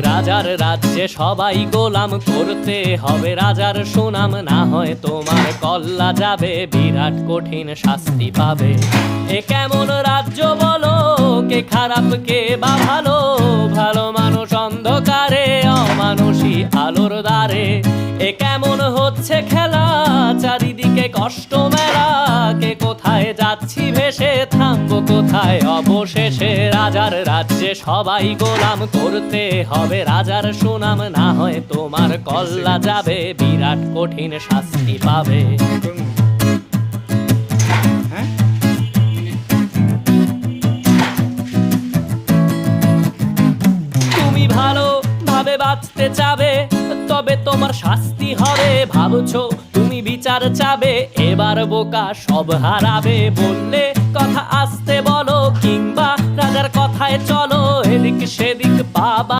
রাজার রাজ্যে সবাই গোলাম, করতে হবে রাজার সুনাম, না হয় তোমার কল্লা যাবে, বিরাট কঠিন শাস্তি পাবে। এ কেমন রাজ্য বলো, কে খারাপ কে বা ভালো, ভালো মানুষ অন্ধকারে, অমানুষী আলোর দ্বারে। এ কেমন হচ্ছে খেলা, চারিদিকে কষ্ট মেলা, কে কোথায় যাচ্ছি ভেসে, থামবো কোথায় অবশেষে। রাজার রাজ্যে সবাই গোলাম, করতে হবে রাজার সুনাম, না হয় তোমার কল্লা যাবে, বিরাট কঠিন শাস্তি পাবে। তুমি ভালো ভাবে বাঁচতে চাবে, তবে তোমার শাস্তি হবে। ভাবছো তুমি বিচার চাবে, এবার বোকা সব হারাবে। বললে কথা আসতে বলো, কিংবা রাজার কথায় চলো, এদিক সেদিক বাবা